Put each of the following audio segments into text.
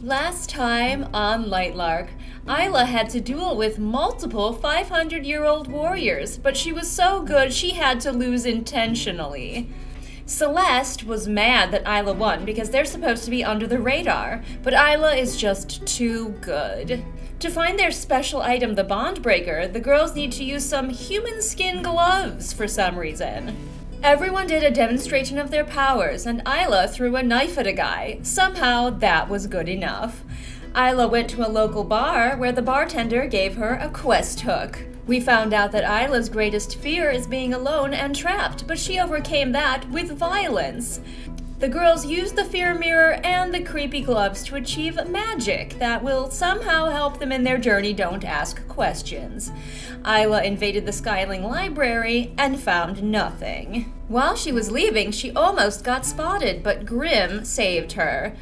Last time on Lightlark, Isla had to duel with multiple 500-year-old warriors, but she was so good she had to lose intentionally. Celeste was mad that Isla won because they're supposed to be under the radar, but Isla is just too good. To find their special item, the Bond Breaker, the girls need to use some human skin gloves for some reason. Everyone did a demonstration of their powers, and Isla threw a knife at a guy. Somehow, that was good enough. Isla went to a local bar where the bartender gave her a quest hook. We found out that Isla's greatest fear is being alone and trapped, but she overcame that with violence. The girls used the fear mirror and the creepy gloves to achieve magic that will somehow help them in their journey. Don't ask questions. Isla invaded the Skyling library and found nothing. While she was leaving, she almost got spotted, but Grimm saved her.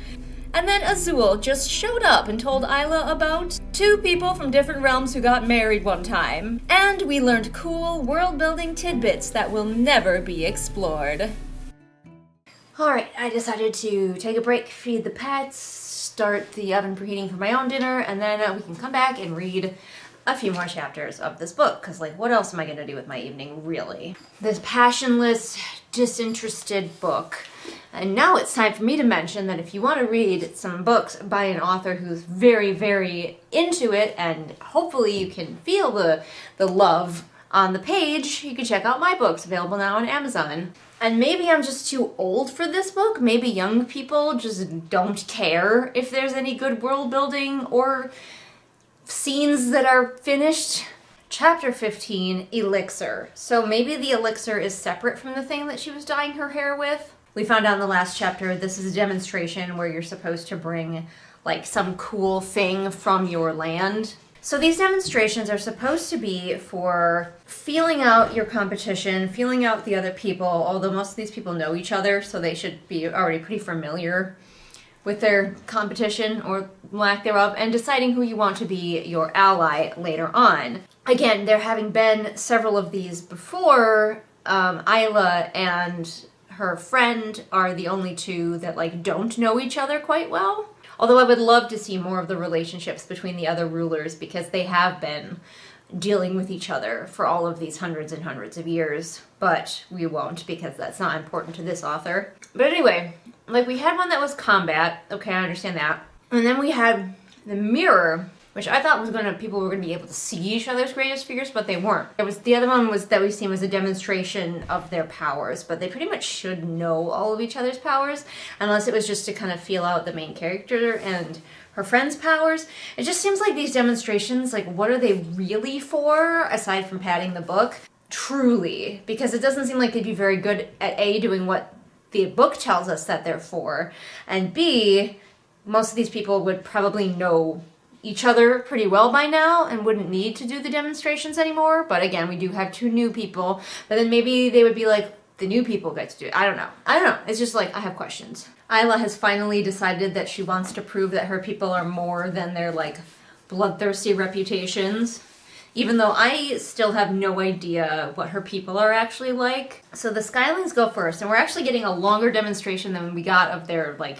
And then Azul just showed up and told Isla about two people from different realms who got married one time. And we learned cool world-building tidbits that will never be explored. Alright, I decided to take a break, feed the pets, start the oven preheating for my own dinner, and then we can come back and read a few more chapters of this book, because, like, what else am I going to do with my evening, really? This passionless, disinterested book. And now it's time for me to mention that if you want to read some books by an author who's very, very into it, and hopefully you can feel the love on the page, you can check out my books, available now on Amazon. And maybe I'm just too old for this book. Maybe young people just don't care if there's any good world building or scenes that are finished. Chapter 15, Elixir. So maybe the elixir is separate from the thing that she was dyeing her hair with. We found out in the last chapter this is a demonstration where you're supposed to bring like some cool thing from your land. So these demonstrations are supposed to be for feeling out your competition, feeling out the other people, although most of these people know each other, so they should be already pretty familiar with their competition or lack thereof, and deciding who you want to be your ally later on. Again, there having been several of these before, Isla and her friend are the only two that like don't know each other quite well. Although I would love to see more of the relationships between the other rulers because they have been dealing with each other for all of these hundreds and hundreds of years. But we won't because that's not important to this author. But anyway, like we had one that was combat. Okay, I understand that. And then we had the mirror, which I thought was people were gonna be able to see each other's greatest fears, but they weren't. The other one was that we've seen was a demonstration of their powers, but they pretty much should know all of each other's powers, unless it was just to kind of feel out the main character and her friend's powers. It just seems like these demonstrations, like what are they really for, aside from padding the book? Truly, because it doesn't seem like they'd be very good at A, doing what the book tells us that they're for, and B, most of these people would probably know each other pretty well by now and wouldn't need to do the demonstrations anymore. But again, we do have two new people, but then maybe they would be like, the new people get to do it. I don't know. It's just like, I have questions. Isla has finally decided that she wants to prove that her people are more than their like bloodthirsty reputations. Even though I still have no idea what her people are actually like. So the Skylings go first, and we're actually getting a longer demonstration than we got of their like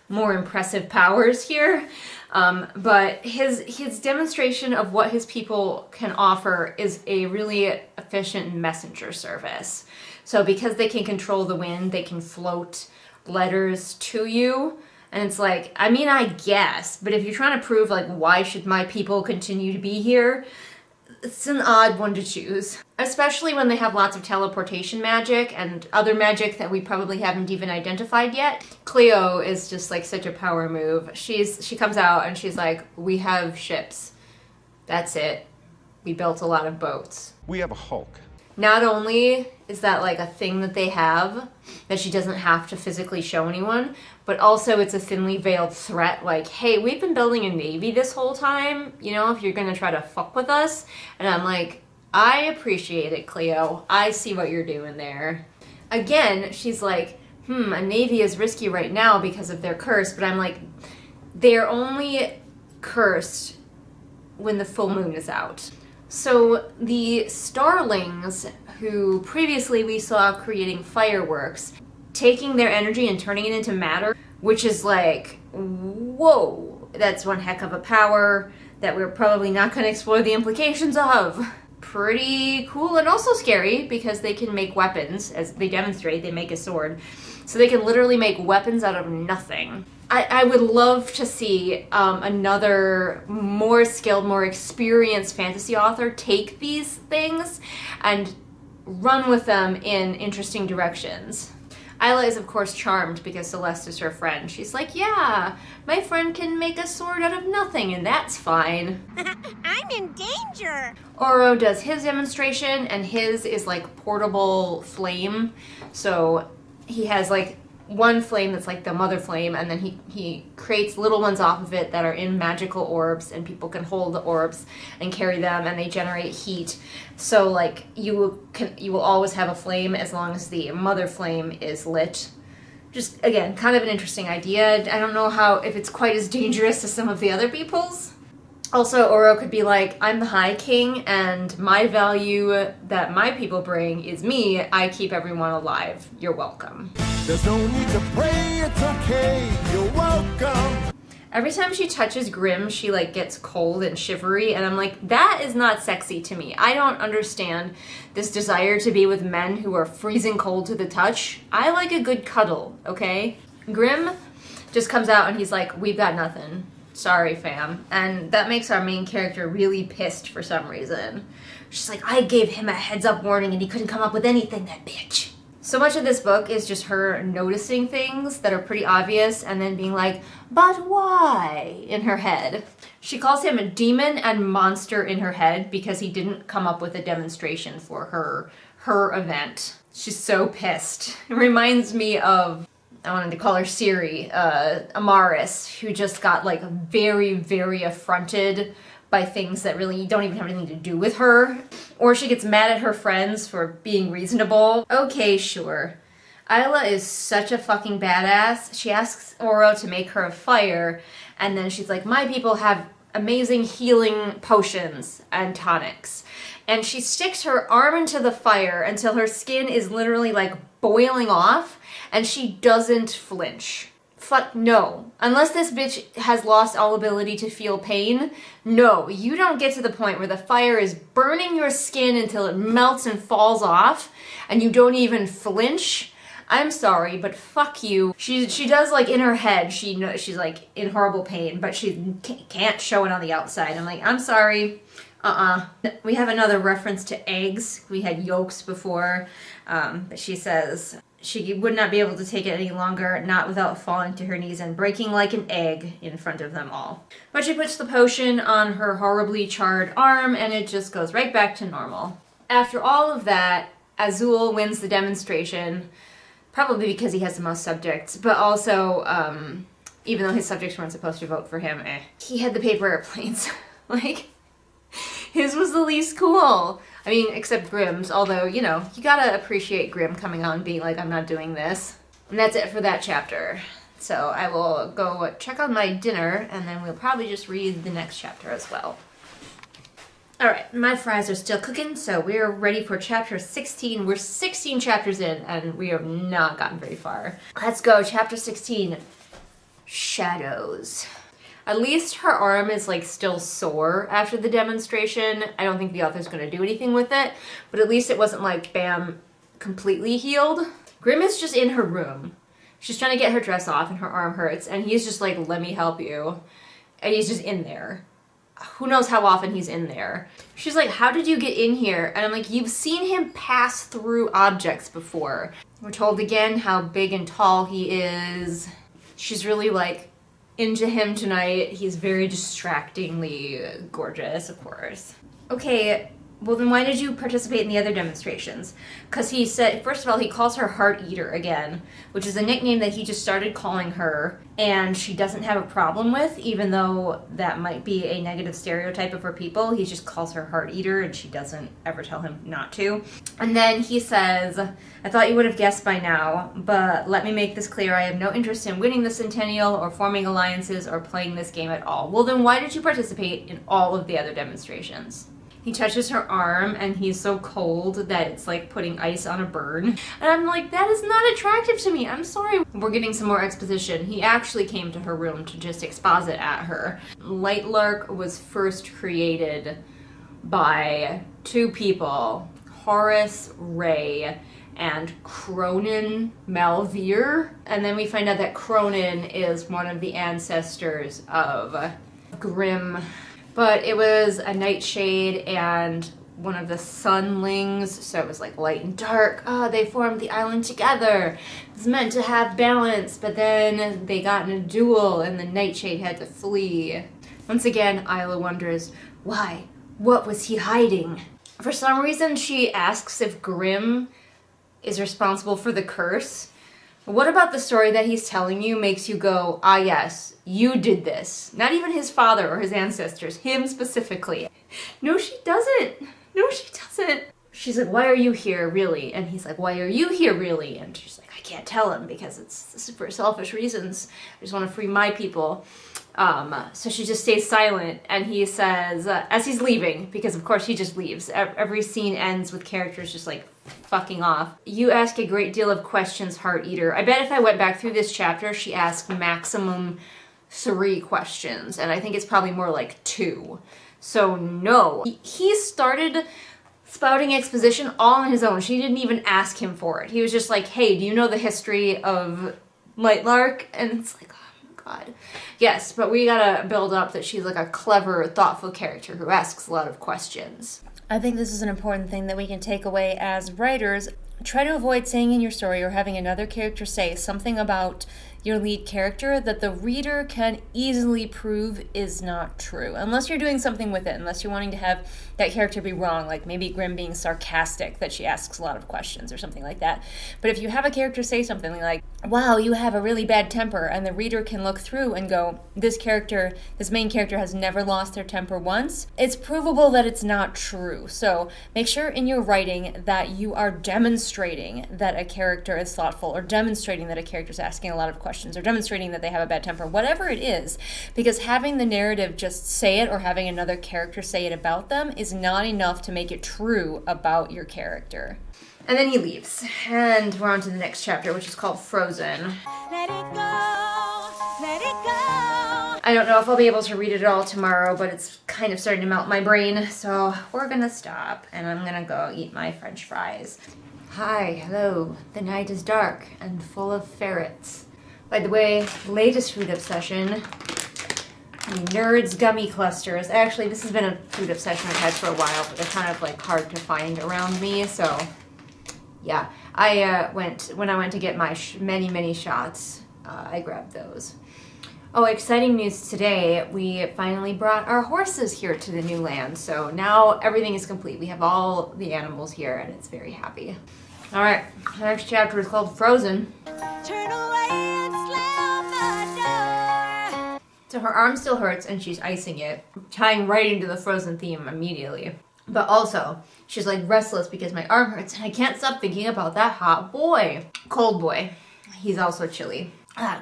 more impressive powers here. But his demonstration of what his people can offer is a really efficient messenger service. So because they can control the wind, they can float letters to you. And it's like, I mean, I guess, but if you're trying to prove like, why should my people continue to be here? It's an odd one to choose. Especially when they have lots of teleportation magic and other magic that we probably haven't even identified yet. Cleo is just like such a power move. She comes out and she's like, we have ships. That's it. We built a lot of boats. We have a Hulk. Not only is that like a thing that they have that she doesn't have to physically show anyone, but also it's a thinly veiled threat like, hey, we've been building a navy this whole time, you know, if you're gonna try to fuck with us. And I'm like, I appreciate it, Cleo. I see what you're doing there. Again, she's like, a navy is risky right now because of their curse, but I'm like, they're only cursed when the full moon is out. So the starlings, who previously we saw creating fireworks, taking their energy and turning it into matter, which is like, whoa, That's one heck of a power that we're probably not going to explore the implications of. Pretty cool and also scary because they can make weapons. As they demonstrate, they make a sword. So they can literally make weapons out of nothing. I would love to see another more skilled, more experienced fantasy author take these things and run with them in interesting directions. Isla is, of course, charmed because Celeste is her friend. She's like, yeah, my friend can make a sword out of nothing, and that's fine. I'm in danger! Oro does his demonstration, and his is like portable flame. So he has like one flame that's like the mother flame, and then he creates little ones off of it that are in magical orbs, and people can hold the orbs and carry them, and they generate heat. So like you will always have a flame as long as the mother flame is lit. Just again, kind of an interesting idea. I don't know if it's quite as dangerous as some of the other people's. Also, Oro could be like, I'm the High King, and my value that my people bring is me. I keep everyone alive. You're welcome. There's no need to pray, it's okay, you're welcome. Every time she touches Grimm, she like gets cold and shivery, and I'm like, that is not sexy to me. I don't understand this desire to be with men who are freezing cold to the touch. I like a good cuddle, okay? Grimm just comes out and he's like, we've got nothing. Sorry, fam. And that makes our main character really pissed for some reason. She's like, I gave him a heads up warning and he couldn't come up with anything, that bitch. So much of this book is just her noticing things that are pretty obvious and then being like, but why? In her head. She calls him a demon and monster in her head because he didn't come up with a demonstration for her event. She's so pissed. It reminds me of, I wanted to call her Siri, Amaris, who just got like very, very affronted by things that really don't even have anything to do with her. Or she gets mad at her friends for being reasonable. Okay, sure. Isla is such a fucking badass. She asks Oro to make her a fire, and then she's like, my people have amazing healing potions and tonics. And she sticks her arm into the fire until her skin is literally like boiling off, and she doesn't flinch. Fuck no. Unless this bitch has lost all ability to feel pain, no, you don't get to the point where the fire is burning your skin until it melts and falls off, and you don't even flinch. I'm sorry, but fuck you. She does, like, in her head, she's like in horrible pain, but she can't show it on the outside. I'm like, I'm sorry. We have another reference to eggs. We had yolks before, but she says she would not be able to take it any longer, not without falling to her knees and breaking like an egg in front of them all. But she puts the potion on her horribly charred arm, and it just goes right back to normal. After all of that, Azul wins the demonstration, probably because he has the most subjects, but also, even though his subjects weren't supposed to vote for him, he had the paper airplanes. Like, his was the least cool. I mean, except Grimm's, although, you know, you gotta appreciate Grimm coming on and being like, I'm not doing this. And that's it for that chapter. So I will go check on my dinner, and then we'll probably just read the next chapter as well. Alright, my fries are still cooking, so we're ready for chapter 16. We're 16 chapters in, and we have not gotten very far. Let's go, chapter 16. Shadows. At least her arm is like still sore after the demonstration. I don't think the author's gonna do anything with it, but at least it wasn't like, bam, completely healed. Grimm is just in her room. She's trying to get her dress off and her arm hurts, and he's just like, let me help you. And he's just in there. Who knows how often he's in there. She's like, how did you get in here? And I'm like, you've seen him pass through objects before. We're told again how big and tall he is. She's really like, into him tonight. He's very distractingly gorgeous, of course. Okay, well then why did you participate in the other demonstrations? Because he said, first of all, he calls her Heart Eater again, which is a nickname that he just started calling her, and she doesn't have a problem with, even though that might be a negative stereotype of her people. He just calls her Heart Eater, and she doesn't ever tell him not to. And then he says, I thought you would have guessed by now, but let me make this clear. I have no interest in winning the Centennial or forming alliances or playing this game at all. Well, then why did you participate in all of the other demonstrations? He touches her arm and he's so cold that it's like putting ice on a burn. And I'm like, that is not attractive to me. I'm sorry. We're getting some more exposition. He actually came to her room to just exposit at her. Lightlark was first created by two people, Horace Ray and Cronin Malvere. And then we find out that Cronin is one of the ancestors of Grimm. But it was a nightshade and one of the sunlings, so it was like light and dark. Oh, they formed the island together. It was meant to have balance, but then they got in a duel and the nightshade had to flee. Once again, Isla wonders, why? What was he hiding? For some reason, she asks if Grimm is responsible for the curse. What about the story that he's telling you makes you go, ah yes, you did this? Not even his father or his ancestors, him specifically. No, she doesn't. No, she doesn't. She's like, why are you here, really? And he's like, why are you here, really? And she's like, I can't tell him because this is for selfish reasons. I just want to free my people. So she just stays silent, and he says, as he's leaving, because of course he just leaves. Every scene ends with characters just like fucking off. You ask a great deal of questions, Heart Eater. I bet if I went back through this chapter, she asked maximum 3 questions, and I think it's probably more like 2. So no. He started spouting exposition all on his own. She didn't even ask him for it. He was just like, hey, do you know the history of Lightlark? And it's like, God. Yes, but we gotta build up that she's like a clever, thoughtful character who asks a lot of questions. I think this is an important thing that we can take away as writers. Try to avoid saying in your story or having another character say something about your lead character that the reader can easily prove is not true. Unless you're doing something with it, unless you're wanting to have that character be wrong, like maybe Grimm being sarcastic, that she asks a lot of questions or something like that. But if you have a character say something like, wow, you have a really bad temper, and the reader can look through and go, this main character has never lost their temper once, it's provable that it's not true. So make sure in your writing that you are demonstrating that a character is thoughtful, or demonstrating that a character is asking a lot of questions, or demonstrating that they have a bad temper, whatever it is, because having the narrative just say it or having another character say it about them is not enough to make it true about your character. And then he leaves, and we're on to the next chapter, which is called Frozen. Let it go, let it go. I don't know if I'll be able to read it all tomorrow, but it's kind of starting to melt my brain, so we're gonna stop, and I'm gonna go eat my French fries. Hi, hello. The night is dark and full of ferrets. By the way, latest food obsession, the Nerds gummy clusters. Actually, this has been a food obsession I've had for a while, but they're kind of like hard to find around me, so yeah. When I went to get my many shots, I grabbed those. Oh, exciting news today. We finally brought our horses here to the new land, so now everything is complete. We have all the animals here, and it's very happy. All right, the next chapter is called Frozen. Turn away and slam the door. So her arm still hurts, and she's icing it, tying right into the Frozen theme immediately. But also, she's like restless because my arm hurts, and I can't stop thinking about that hot boy. Cold boy. He's also chilly.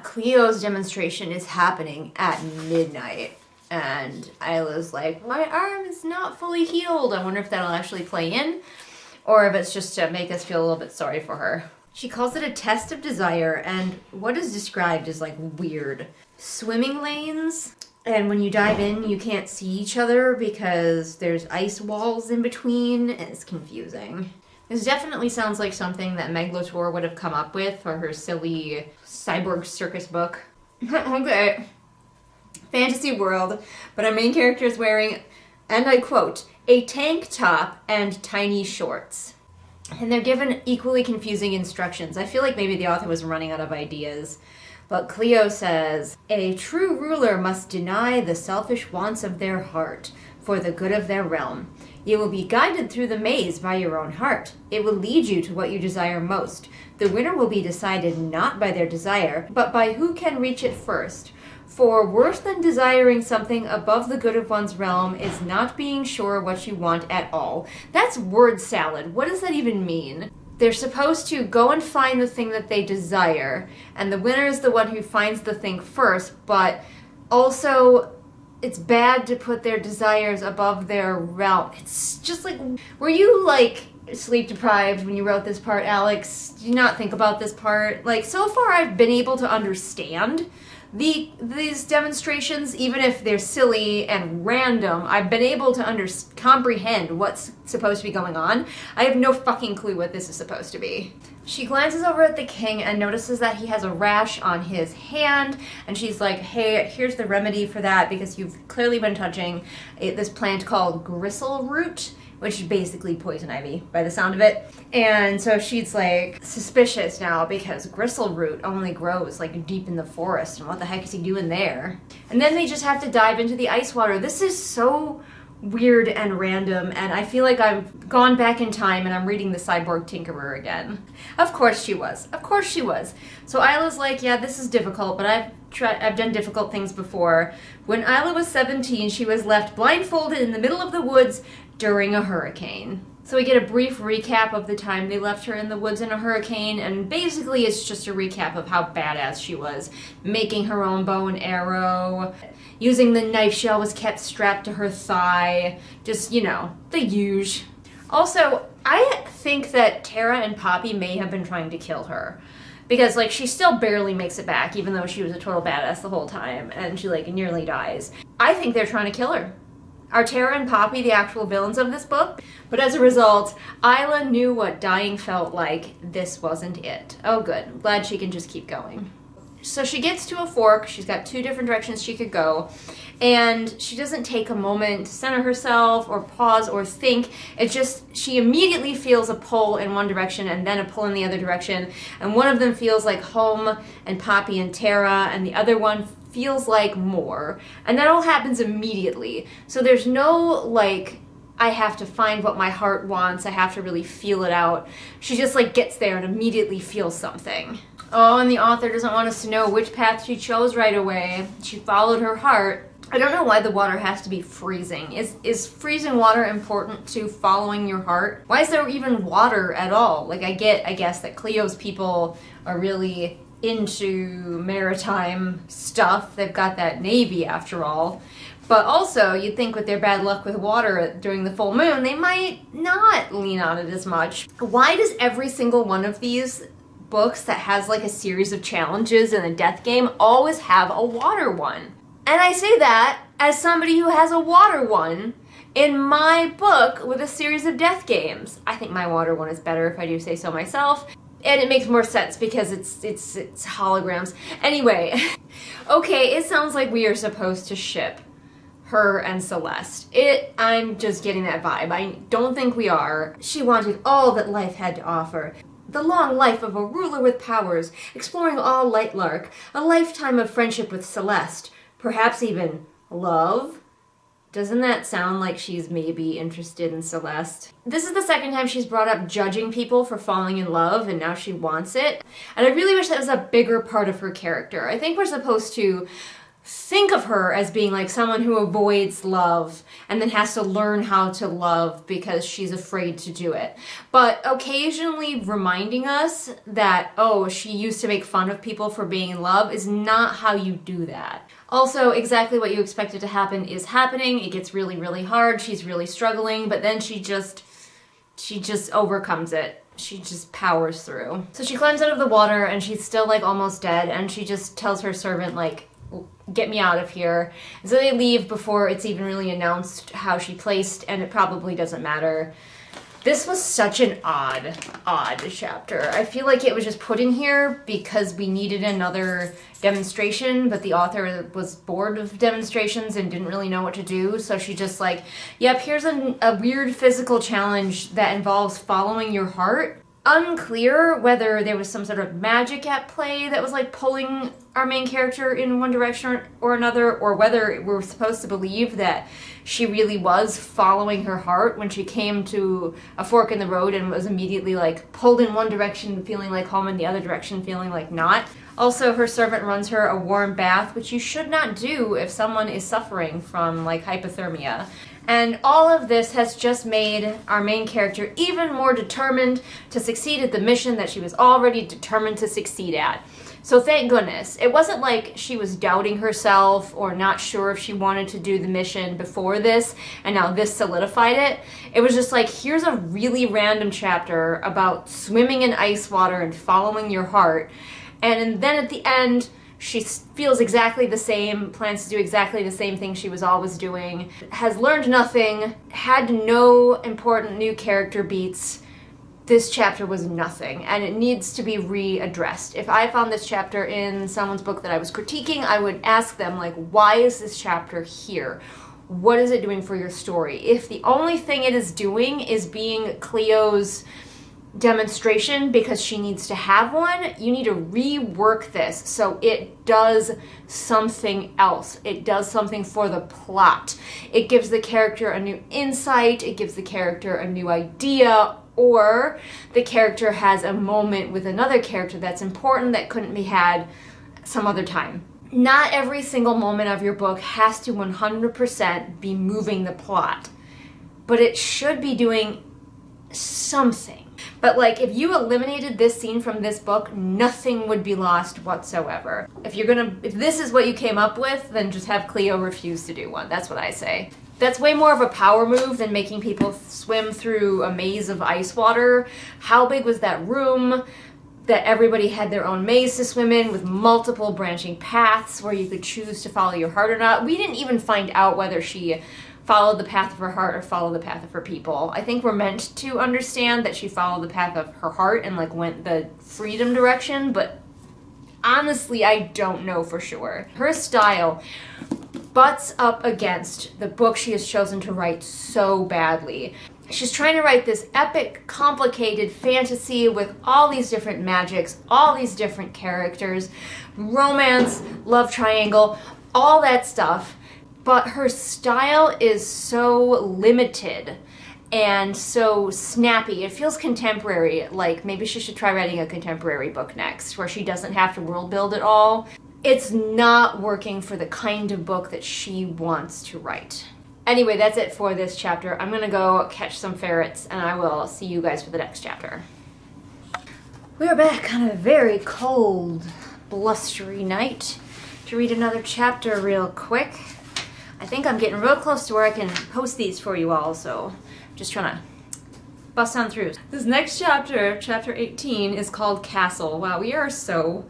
Cleo's demonstration is happening at midnight, and Isla's like, my arm is not fully healed. I wonder if that'll actually play in, or if it's just to make us feel a little bit sorry for her. She calls it a test of desire, and what is described is like weird. Swimming lanes, and when you dive in, you can't see each other because there's ice walls in between, and it's confusing. This definitely sounds like something that Meg Latour would have come up with for her silly cyborg circus book. Okay. Fantasy world, but our main character is wearing, and I quote, a tank top and tiny shorts. And they're given equally confusing instructions. I feel like maybe the author was running out of ideas. But Cleo says, a true ruler must deny the selfish wants of their heart for the good of their realm. You will be guided through the maze by your own heart. It will lead you to what you desire most. The winner will be decided not by their desire, but by who can reach it first. For worse than desiring something above the good of one's realm is not being sure what you want at all. That's word salad. What does that even mean? They're supposed to go and find the thing that they desire, and the winner is the one who finds the thing first, but also it's bad to put their desires above their realm. It's just like, were you like sleep deprived when you wrote this part, Alex? Did you not think about this part? Like, so far I've been able to understand these demonstrations, even if they're silly and random. I've been able to comprehend what's supposed to be going on. I have no fucking clue what this is supposed to be. She glances over at the king and notices that he has a rash on his hand, and she's like, hey, here's the remedy for that, because you've clearly been touching this plant called gristle root, which is basically poison ivy by the sound of it. And so she's like suspicious now because gristle root only grows like deep in the forest, and what the heck is he doing there? And then they just have to dive into the ice water. This is so weird and random, and I feel like I've gone back in time and I'm reading the Cyborg Tinkerer again. Of course she was. Of course she was. So Isla's like, yeah, this is difficult, but I've done difficult things before. When Isla was 17, she was left blindfolded in the middle of the woods during a hurricane. So we get a brief recap of the time they left her in the woods in a hurricane, and basically it's just a recap of how badass she was, making her own bow and arrow, using the knife she always kept strapped to her thigh, just, you know, the huge. Also, I think that Tara and Poppy may have been trying to kill her. Because, like, she still barely makes it back, even though she was a total badass the whole time, and she, like, nearly dies. I think they're trying to kill her. Are Tara and Poppy the actual villains of this book? But as a result, Isla knew what dying felt like. This wasn't it. Oh, good. I'm glad she can just keep going. So she gets to a fork. She's got two different directions she could go. And she doesn't take a moment to center herself or pause or think. It's just she immediately feels a pull in one direction and then a pull in the other direction. And one of them feels like home and Poppy and Tara, and the other one feels like more. And that all happens immediately. So there's no, like, I have to find what my heart wants. I have to really feel it out. She just, like, gets there and immediately feels something. Oh, and the author doesn't want us to know which path she chose right away. She followed her heart. I don't know why the water has to be freezing. Is freezing water important to following your heart? Why is there even water at all? Like, I guess that Cleo's people are really into maritime stuff. They've got that navy after all. But also, you'd think with their bad luck with water during the full moon, they might not lean on it as much. Why does every single one of these books that has like a series of challenges in a death game always have a water one? And I say that as somebody who has a water one in my book with a series of death games. I think my water one is better, if I do say so myself. And it makes more sense because it's holograms. Anyway, okay, it sounds like we are supposed to ship her and Celeste. I'm just getting that vibe. I don't think we are. She wanted all that life had to offer. The long life of a ruler with powers, exploring all Lightlark, a lifetime of friendship with Celeste, perhaps even love. Doesn't that sound like she's maybe interested in Celeste? This is the second time she's brought up judging people for falling in love, and now she wants it. And I really wish that was a bigger part of her character. I think we're supposed to think of her as being like someone who avoids love and then has to learn how to love because she's afraid to do it. But occasionally reminding us that, oh, she used to make fun of people for being in love is not how you do that. Also, exactly what you expected to happen is happening. It gets really, really hard. She's really struggling, but then she just overcomes it. She just powers through. So she climbs out of the water and she's still like almost dead, and she just tells her servant like, get me out of here. And so they leave before it's even really announced how she placed, and it probably doesn't matter. This was such an odd chapter. I feel like it was just put in here because we needed another demonstration, but the author was bored of demonstrations and didn't really know what to do, so she just like, yep, here's a weird physical challenge that involves following your heart. Unclear whether there was some sort of magic at play that was like pulling our main character in one direction or another, or whether we're supposed to believe that she really was following her heart when she came to a fork in the road and was immediately like pulled in one direction feeling like home and the other direction feeling like not. Also, her servant runs her a warm bath, which you should not do if someone is suffering from like hypothermia. And all of this has just made our main character even more determined to succeed at the mission that she was already determined to succeed at. So thank goodness. It wasn't like she was doubting herself or not sure if she wanted to do the mission before this, and now this solidified it. It was just like, here's a really random chapter about swimming in ice water and following your heart. And then at the end, she feels exactly the same, plans to do exactly the same thing she was always doing, has learned nothing, had no important new character beats. This chapter was nothing, and it needs to be readdressed. If I found this chapter in someone's book that I was critiquing, I would ask them, like, why is this chapter here? What is it doing for your story? If the only thing it is doing is being Cleo's demonstration because she needs to have one, you need to rework this so it does something else. It does something for the plot. It gives the character a new insight, it gives the character a new idea, or the character has a moment with another character that's important that couldn't be had some other time. Not every single moment of your book has to 100% be moving the plot, but it should be doing something. But like, if you eliminated this scene from this book, nothing would be lost whatsoever. If this is what you came up with, then just have Cleo refuse to do one. That's what I say. That's way more of a power move than making people swim through a maze of ice water. How big was that room? That everybody had their own maze to swim in with multiple branching paths where you could choose to follow your heart or not. We didn't even find out whether she followed the path of her heart or followed the path of her people. I think we're meant to understand that she followed the path of her heart and like went the freedom direction, but honestly, I don't know for sure. Her style butts up against the book she has chosen to write so badly. She's trying to write this epic, complicated fantasy with all these different magics, all these different characters, romance, love triangle, all that stuff. But her style is so limited and so snappy. It feels contemporary, like maybe she should try writing a contemporary book next, where she doesn't have to world build at all. It's not working for the kind of book that she wants to write. Anyway, that's it for this chapter. I'm gonna go catch some ferrets, and I will see you guys for the next chapter. We're back on a very cold, blustery night to read another chapter real quick. I think I'm getting real close to where I can post these for you all, so just trying to bust on through. This next chapter, chapter 18, is called Castle. Wow, we are so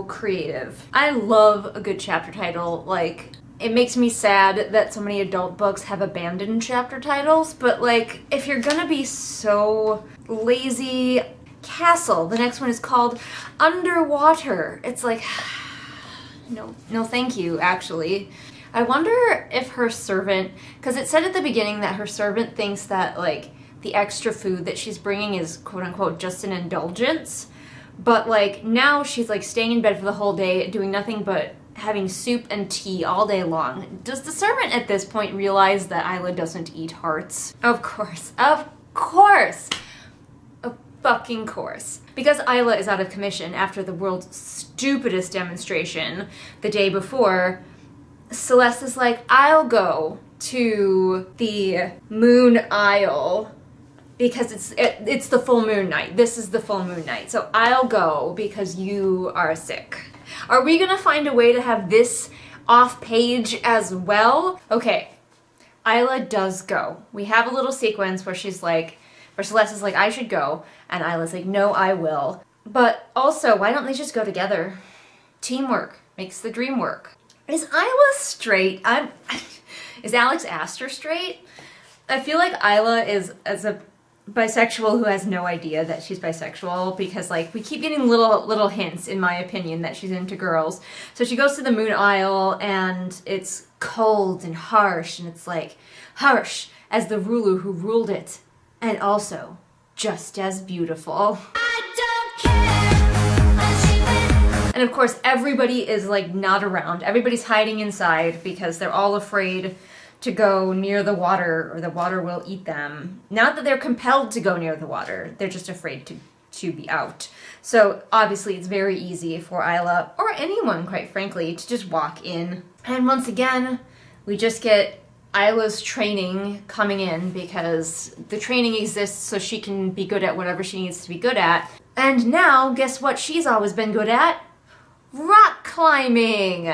creative. I love a good chapter title. Like, it makes me sad that so many adult books have abandoned chapter titles, but like, if you're gonna be so lazy, Castle. The next one is called Underwater. It's like, no thank you, actually. I wonder if her servant, because it said at the beginning that her servant thinks that like the extra food that she's bringing is quote unquote just an indulgence, but like now she's like staying in bed for the whole day doing nothing but having soup and tea all day long. Does the servant at this point realize that Isla doesn't eat hearts? Of course. Of fucking course. Because Isla is out of commission after the world's stupidest demonstration the day before, Celeste is like, I'll go to the Moon Isle because it's the full moon night. This is the full moon night. So I'll go because you are sick. Are we gonna find a way to have this off page as well? Okay, Isla does go. We have a little sequence where Celeste is like, I should go, and Isla's like, no, I will. But also, why don't they just go together? Teamwork makes the dream work. Is Isla straight? Is Alex Astor straight? I feel like Isla is a bisexual who has no idea that she's bisexual, because like we keep getting little hints, in my opinion, that she's into girls. So she goes to the Moon Isle and it's cold and harsh, and it's like harsh as the ruler who ruled it, and also just as beautiful. And of course, everybody is like not around. Everybody's hiding inside because they're all afraid to go near the water or the water will eat them. Not that they're compelled to go near the water, they're just afraid to be out. So obviously it's very easy for Isla, or anyone quite frankly, to just walk in. And once again, we just get Isla's training coming in because the training exists so she can be good at whatever she needs to be good at. And now, guess what she's always been good at? Rock climbing!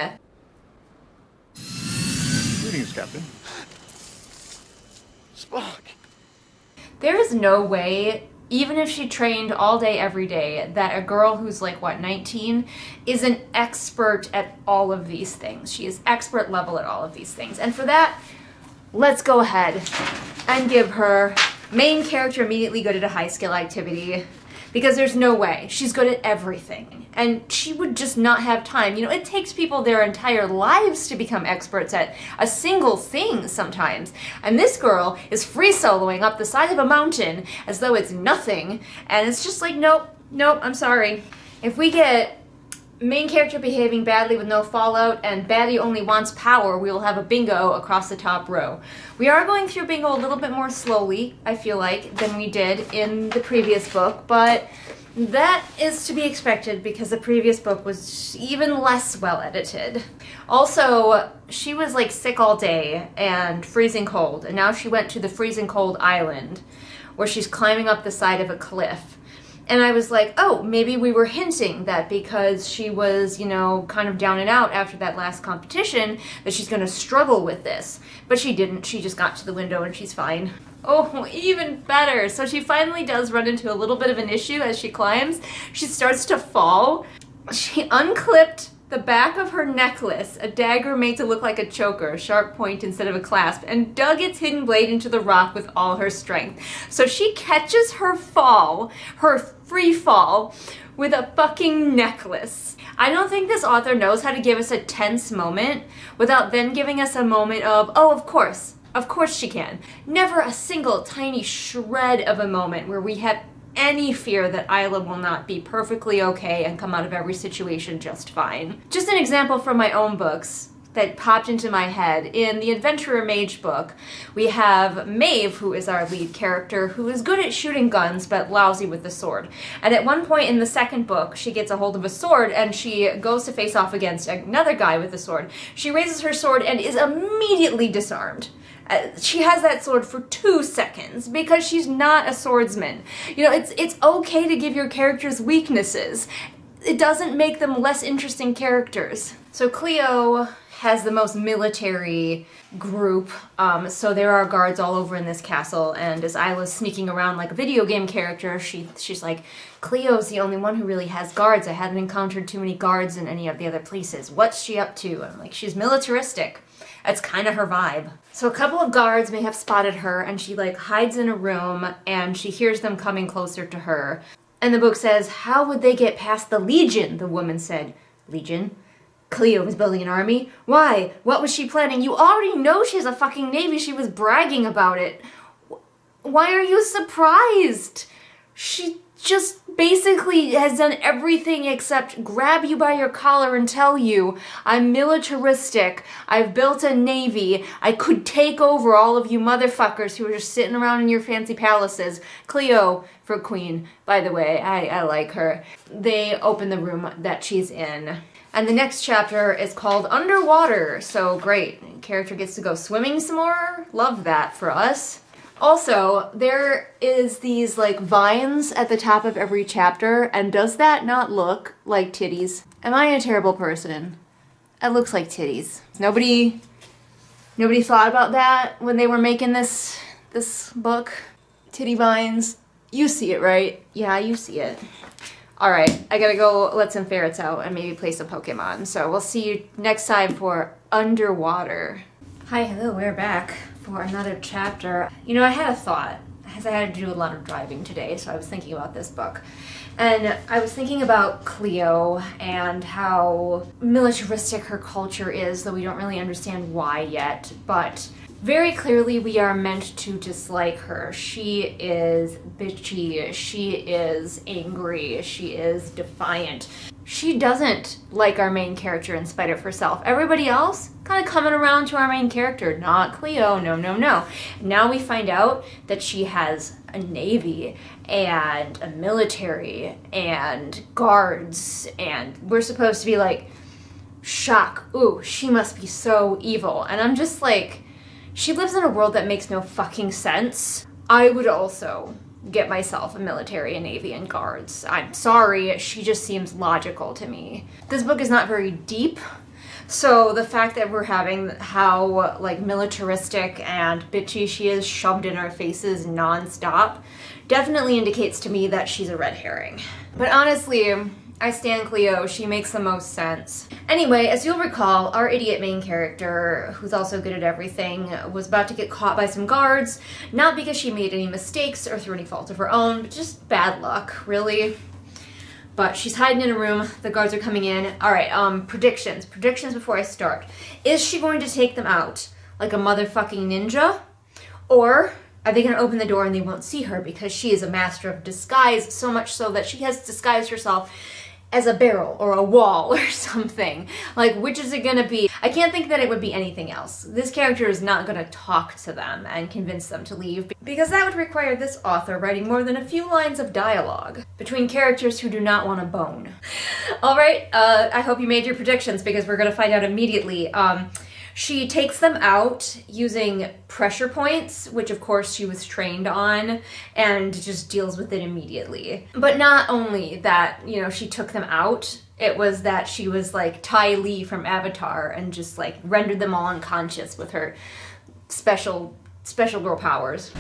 Greetings, Captain. Spock. There is no way, even if she trained all day, every day, that a girl who's like, 19, is an expert at all of these things. She is expert level at all of these things. And for that, let's go ahead and give her main character immediately good at a high skill activity. Because there's no way. She's good at everything. And she would just not have time. You know, it takes people their entire lives to become experts at a single thing sometimes. And this girl is free soloing up the side of a mountain as though it's nothing. And it's just like, nope, I'm sorry. If we get main character behaving badly with no fallout and baddie only wants power, we will have a bingo across the top row. We are going through bingo a little bit more slowly, I feel like, than we did in the previous book, but that is to be expected because the previous book was even less well edited. Also, she was like sick all day and freezing cold, and now she went to the freezing cold island where she's climbing up the side of a cliff. And I was like, oh, maybe we were hinting that because she was, you know, kind of down and out after that last competition, that she's going to struggle with this. But she didn't. She just got to the window and she's fine. Oh, even better. So she finally does run into a little bit of an issue as she climbs. She starts to fall. She unclipped the back of her necklace, a dagger made to look like a choker, a sharp point instead of a clasp, and dug its hidden blade into the rock with all her strength. So she catches her fall, her free fall, with a fucking necklace. I don't think this author knows how to give us a tense moment without then giving us a moment of, oh, of course she can. Never a single tiny shred of a moment where we have any fear that Isla will not be perfectly okay and come out of every situation just fine. Just an example from my own books that popped into my head. In the Adventurer Mage book, we have Maeve, who is our lead character, who is good at shooting guns but lousy with the sword. And at one point in the second book, she gets a hold of a sword and she goes to face off against another guy with a sword. She raises her sword and is immediately disarmed. She has that sword for 2 seconds because she's not a swordsman. You know, it's okay to give your characters weaknesses. It doesn't make them less interesting characters. So Cleo has the most military group, so there are guards all over in this castle, and as Isla's sneaking around like a video game character, she's like, Cleo's the only one who really has guards. I haven't encountered too many guards in any of the other places. What's she up to? And I'm like, she's militaristic. That's kind of her vibe. So a couple of guards may have spotted her, and she like hides in a room, and she hears them coming closer to her. And the book says, how would they get past the Legion? The woman said. Legion? Cleo was building an army? Why? What was she planning? You already know she has a fucking navy. She was bragging about it. Why are you surprised? She just basically has done everything except grab you by your collar and tell you, I'm militaristic, I've built a navy, I could take over all of you motherfuckers who are just sitting around in your fancy palaces. Cleo for queen, by the way, I like her. They open the room that she's in. And the next chapter is called Underwater, so great. Character gets to go swimming some more. Love that for us. Also, there is these like vines at the top of every chapter, and does that not look like titties? Am I a terrible person? It looks like titties. Nobody thought about that when they were making this book? Titty vines. You see it, right? Yeah, you see it. Alright, I gotta go let some ferrets out and maybe play some Pokemon. So we'll see you next time for Underwater. Hi, hello, we're back for another chapter. You know, I had a thought, as I had to do a lot of driving today, so I was thinking about this book. And I was thinking about Cleo and how militaristic her culture is, though we don't really understand why yet, but very clearly we are meant to dislike her. She is bitchy, she is angry, she is defiant. She doesn't like our main character in spite of herself. Everybody else kind of coming around to our main character, not Cleo, no. Now we find out that she has a navy and a military and guards, and we're supposed to be like, shock, ooh, she must be so evil. And I'm just like, She lives in a world that makes no fucking sense. I would also get myself a military and navy and guards. I'm sorry, she just seems logical to me. This book is not very deep, so the fact that we're having how like militaristic and bitchy she is shoved in our faces nonstop definitely indicates to me that she's a red herring. But honestly, I stan Cleo, she makes the most sense. Anyway, as you'll recall, our idiot main character, who's also good at everything, was about to get caught by some guards, not because she made any mistakes or through any fault of her own, but just bad luck, really. But she's hiding in a room, the guards are coming in. Alright, predictions before I start. Is she going to take them out like a motherfucking ninja? Or are they going to open the door and they won't see her because she is a master of disguise, so much so that she has disguised herself as a barrel or a wall or something? Like, which is it gonna be? I can't think that it would be anything else. This character is not gonna talk to them and convince them to leave, because that would require this author writing more than a few lines of dialogue between characters who do not want to bone. Alright, I hope you made your predictions, because we're gonna find out immediately. She takes them out using pressure points, which of course she was trained on, and just deals with it immediately. But not only that, you know, she took them out, it was that she was like Ty Lee from Avatar and just like rendered them all unconscious with her special girl powers.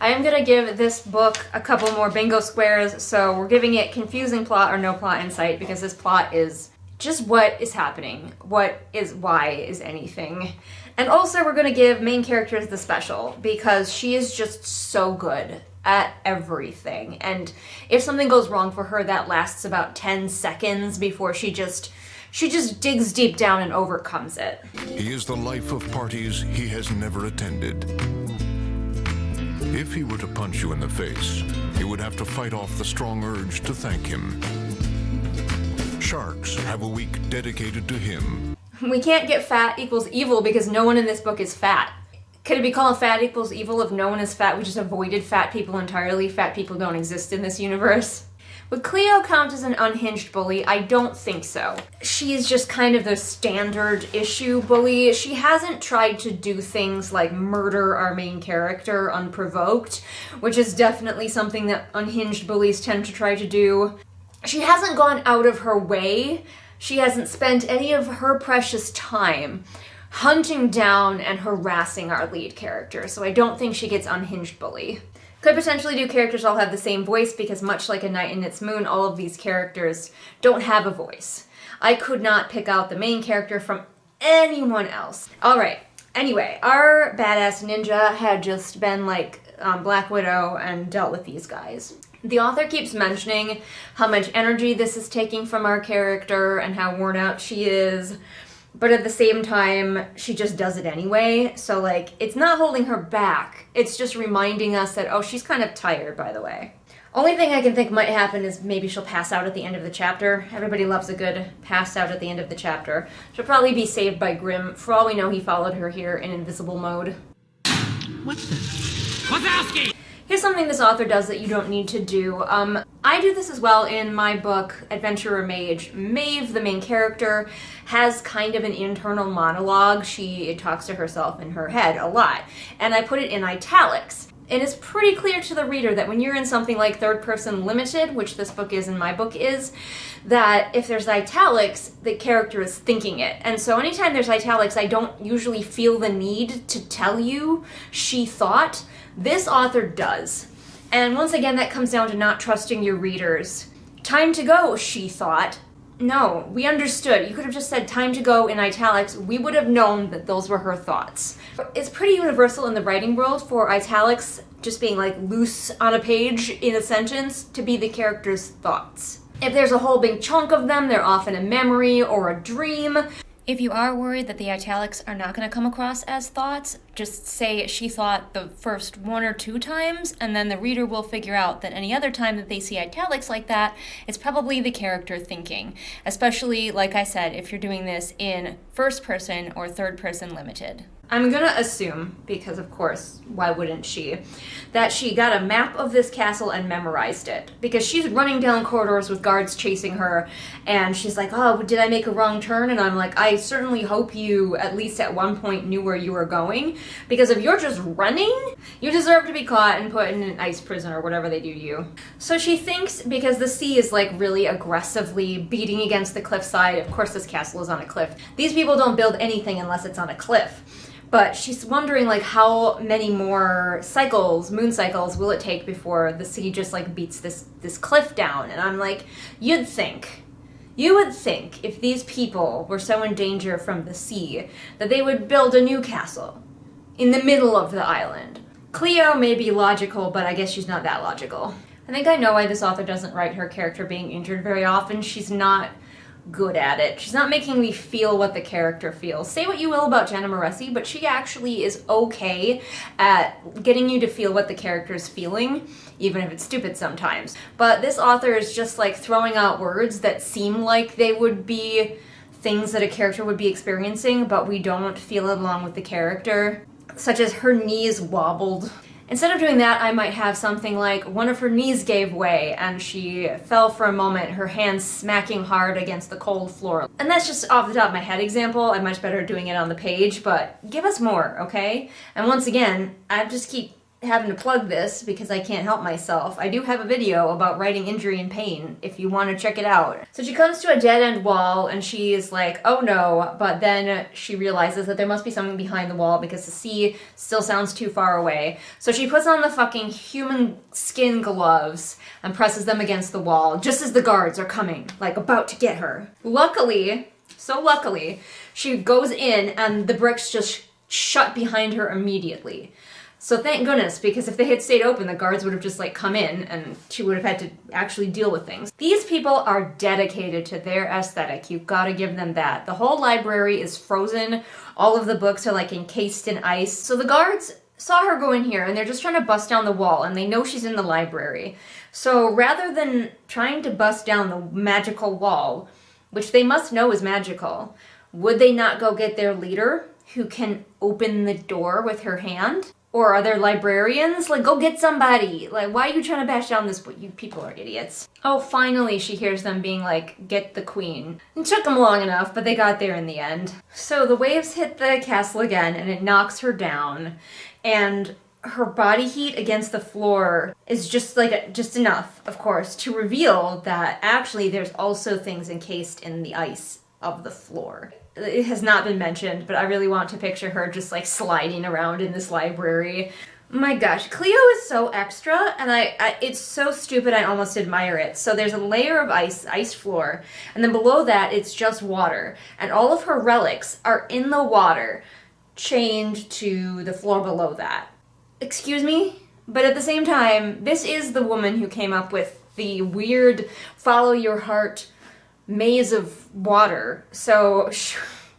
I am gonna give this book a couple more bingo squares, so we're giving it confusing plot or no plot in sight, because this plot is just what is happening. Why is anything. And also we're gonna give main characters the special, because she is just so good at everything. And if something goes wrong for her, that lasts about 10 seconds before she just digs deep down and overcomes it. He is the life of parties he has never attended. If he were to punch you in the face, you would have to fight off the strong urge to thank him. Sharks have a week dedicated to him. We can't get fat equals evil because no one in this book is fat. Could it be called fat equals evil if no one is fat? We just avoided fat people entirely. Fat people don't exist in this universe. Would Cleo count as an unhinged bully? I don't think so. She's just kind of the standard issue bully. She hasn't tried to do things like murder our main character unprovoked, which is definitely something that unhinged bullies tend to try to do. She hasn't gone out of her way. She hasn't spent any of her precious time hunting down and harassing our lead character, so I don't think she gets unhinged bully. Could potentially do characters all have the same voice, because much like A Night in Its Moon, all of these characters don't have a voice. I could not pick out the main character from anyone else. Alright, anyway, our badass ninja had just been like Black Widow and dealt with these guys. The author keeps mentioning how much energy this is taking from our character and how worn out she is, but at the same time, she just does it anyway, so like, it's not holding her back, it's just reminding us that, oh, she's kind of tired, by the way. Only thing I can think might happen is maybe she'll pass out at the end of the chapter. Everybody loves a good pass out at the end of the chapter. She'll probably be saved by Grimm. For all we know, he followed her here in invisible mode. What the? Wazowski! Here's something this author does that you don't need to do. I do this as well in my book, Adventurer Mage. Maeve, the main character, has kind of an internal monologue. She talks to herself in her head a lot. And I put it in italics. And it's pretty clear to the reader that when you're in something like third person limited, which this book is and my book is, that if there's italics, the character is thinking it. And so anytime there's italics, I don't usually feel the need to tell you she thought. This author does. And once again, that comes down to not trusting your readers. Time to go, she thought. No, we understood. You could have just said time to go in italics. We would have known that those were her thoughts. It's pretty universal in the writing world for italics just being like loose on a page in a sentence to be the character's thoughts. If there's a whole big chunk of them, they're often a memory or a dream. If you are worried that the italics are not going to come across as thoughts, just say she thought the first 1 or 2 times, and then the reader will figure out that any other time that they see italics like that, it's probably the character thinking. Especially, like I said, if you're doing this in first person or third person limited. I'm gonna assume, because of course, why wouldn't she, that she got a map of this castle and memorized it. Because she's running down corridors with guards chasing her, and she's like, oh, did I make a wrong turn? And I'm like, I certainly hope you at least at one point knew where you were going, because if you're just running, you deserve to be caught and put in an ice prison or whatever they do to you. So she thinks, because the sea is like really aggressively beating against the cliffside, of course this castle is on a cliff. These people don't build anything unless it's on a cliff. But she's wondering like how many more cycles, moon cycles, will it take before the sea just like beats this cliff down? And I'm like, you would think if these people were so in danger from the sea that they would build a new castle in the middle of the island. Cleo may be logical, but I guess she's not that logical. I think I know why this author doesn't write her character being injured very often. She's not good at it. She's not making me feel what the character feels. Say what you will about Jenna Moreci, but she actually is okay at getting you to feel what the character is feeling, even if it's stupid sometimes. But this author is just like throwing out words that seem like they would be things that a character would be experiencing, but we don't feel it along with the character, such as her knees wobbled. Instead of doing that, I might have something like one of her knees gave way and she fell for a moment, her hands smacking hard against the cold floor. And that's just off the top of my head example. I'm much better at doing it on the page, but give us more, okay? And once again, I just keep having to plug this because I can't help myself. I do have a video about writing injury and pain if you want to check it out. So she comes to a dead-end wall and she is like, oh no, but then she realizes that there must be something behind the wall because the sea still sounds too far away. So she puts on the fucking human skin gloves and presses them against the wall just as the guards are coming, like about to get her. Luckily, she goes in and the bricks just shut behind her immediately. So thank goodness, because if they had stayed open, the guards would have just like come in and she would have had to actually deal with things. These people are dedicated to their aesthetic. You've got to give them that. The whole library is frozen. All of the books are like encased in ice. So the guards saw her go in here and they're just trying to bust down the wall and they know she's in the library. So rather than trying to bust down the magical wall, which they must know is magical, would they not go get their leader who can open the door with her hand? Or are there librarians? Like, go get somebody. Like, why are you trying to bash down this book? You people are idiots. Oh, finally she hears them being like, get the queen. It took them long enough, but they got there in the end. So the waves hit the castle again and it knocks her down. And her body heat against the floor is just enough, of course, to reveal that actually there's also things encased in the ice of the floor. It has not been mentioned, but I really want to picture her just like sliding around in this library. My gosh, Cleo is so extra, and it's so stupid I almost admire it. So there's a layer of ice floor, and then below that it's just water, and all of her relics are in the water, chained to the floor below that. Excuse me? But at the same time, this is the woman who came up with the weird follow your heart maze of water, so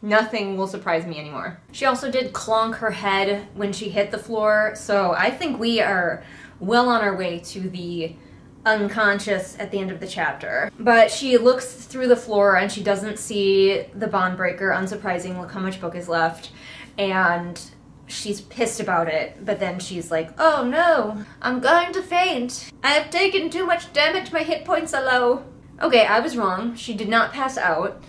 nothing will surprise me anymore. She also did clonk her head when she hit the floor, so I think we are well on our way to the unconscious at the end of the chapter. But she looks through the floor and she doesn't see the bond breaker. Unsurprising, look how much book is left. And she's pissed about it, but then she's like, oh no, I'm going to faint. I have taken too much damage, my hit points are low. Okay, I was wrong. She did not pass out.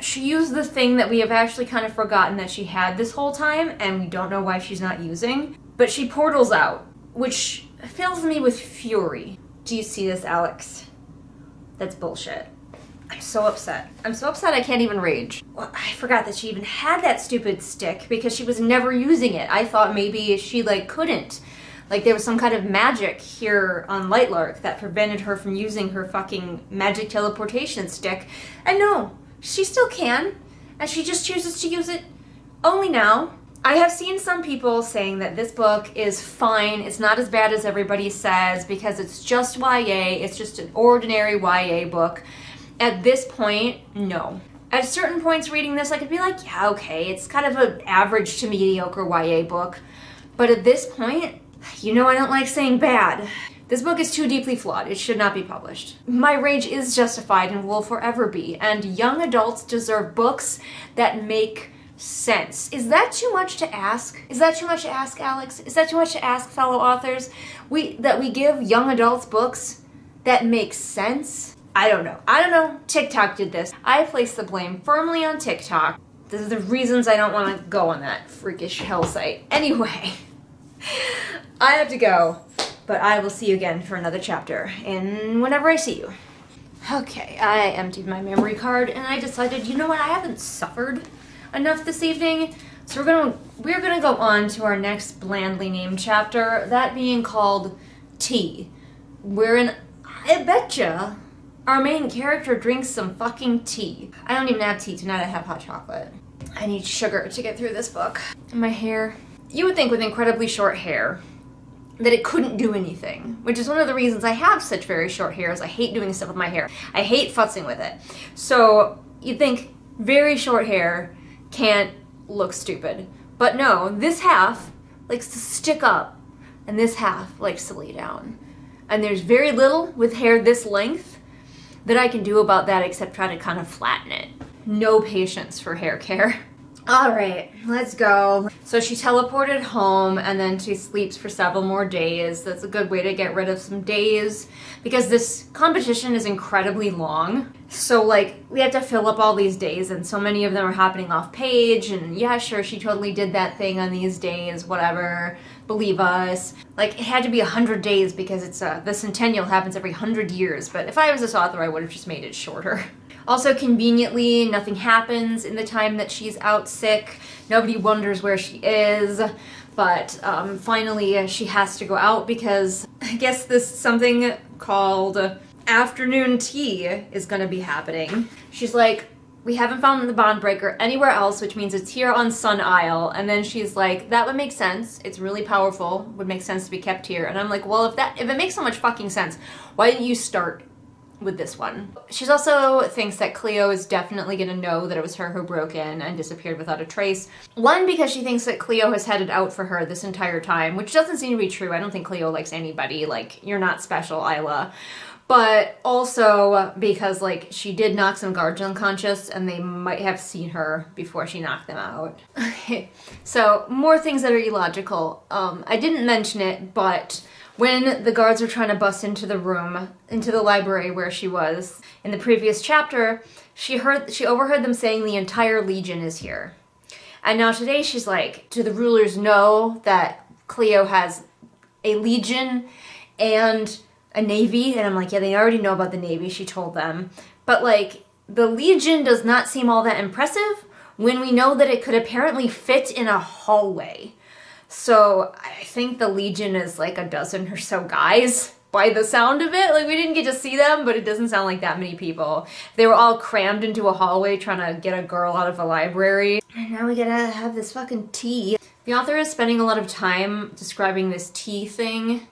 She used the thing that we have actually kind of forgotten that she had this whole time, and we don't know why she's not using. But she portals out, which fills me with fury. Do you see this, Alex? That's bullshit. I'm so upset. I'm so upset I can't even rage. Well, I forgot that she even had that stupid stick because she was never using it. I thought maybe she, like, couldn't. Like, there was some kind of magic here on Lightlark that prevented her from using her fucking magic teleportation stick. And no, she still can, and she just chooses to use it only now. I have seen some people saying that this book is fine, it's not as bad as everybody says, because it's just YA, it's just an ordinary YA book. At this point, no. At certain points reading this, I could be like, yeah, okay, it's kind of an average to mediocre YA book. But at this point, you know I don't like saying bad. This book is too deeply flawed. It should not be published. My rage is justified and will forever be, and young adults deserve books that make sense. Is that too much to ask? Is that too much to ask, Alex? Is that too much to ask, fellow authors? That we give young adults books that make sense? I don't know. TikTok did this. I place the blame firmly on TikTok. This is the reasons I don't want to go on that freakish hell site. Anyway, I have to go, but I will see you again for another chapter, and whenever I see you. Okay, I emptied my memory card, and I decided, you know what, I haven't suffered enough this evening, so we're gonna go on to our next blandly named chapter, that being called Tea, wherein I betcha our main character drinks some fucking tea. I don't even have tea tonight, I have hot chocolate. I need sugar to get through this book. My hair. You would think with incredibly short hair that it couldn't do anything, which is one of the reasons I have such very short hair, is I hate doing stuff with my hair. I hate futzing with it. So you'd think very short hair can't look stupid. But no, this half likes to stick up and this half likes to lay down. And there's very little with hair this length that I can do about that except try to kind of flatten it. No patience for hair care. All right, let's go. So she teleported home and then she sleeps for several more days. That's a good way to get rid of some days because this competition is incredibly long. So like we have to fill up all these days and so many of them are happening off page and yeah, sure, she totally did that thing on these days, whatever, believe us. Like it had to be 100 days because it's the centennial happens every 100 years. But if I was this author, I would have just made it shorter. Also, conveniently, nothing happens in the time that she's out sick. Nobody wonders where she is. But finally, she has to go out because I guess this something called afternoon tea is going to be happening. She's like, we haven't found the bond breaker anywhere else, which means it's here on Sun Isle. And then she's like, that would make sense. It's really powerful. Would make sense to be kept here. And I'm like, well, if it makes so much fucking sense, why didn't you start with this one? She's also thinks that Cleo is definitely gonna know that it was her who broke in and disappeared without a trace. One, because she thinks that Cleo has headed out for her this entire time, which doesn't seem to be true. I don't think Cleo likes anybody. Like, you're not special, Isla. But also because, like, she did knock some guards unconscious and they might have seen her before she knocked them out. Okay, so more things that are illogical. I didn't mention it, but when the guards were trying to bust into the room, into the library where she was, in the previous chapter, she overheard them saying the entire Legion is here. And now today she's like, do the rulers know that Cleo has a Legion and a Navy? And I'm like, yeah, they already know about the Navy, she told them. But like, the Legion does not seem all that impressive when we know that it could apparently fit in a hallway. So I think the Legion is like a dozen or so guys by the sound of it. Like we didn't get to see them, but it doesn't sound like that many people. They were all crammed into a hallway trying to get a girl out of a library. And now we gotta have this fucking tea. The author is spending a lot of time describing this tea thing.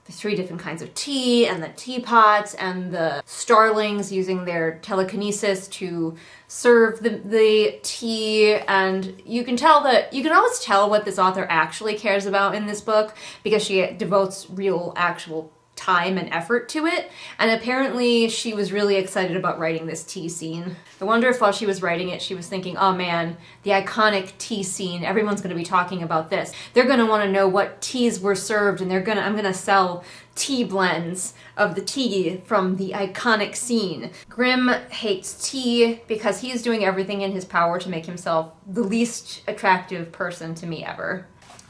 The 3 different kinds of tea and the teapots and the starlings using their telekinesis to serve the tea, and you can always tell what this author actually cares about in this book because she devotes real actual time and effort to it, and apparently she was really excited about writing this tea scene. I wonder if while she was writing it she was thinking, oh man, the iconic tea scene, everyone's going to be talking about this. They're going to want to know what teas were served and I'm going to sell tea blends of the tea from the iconic scene. Grimm hates tea because he's doing everything in his power to make himself the least attractive person to me ever.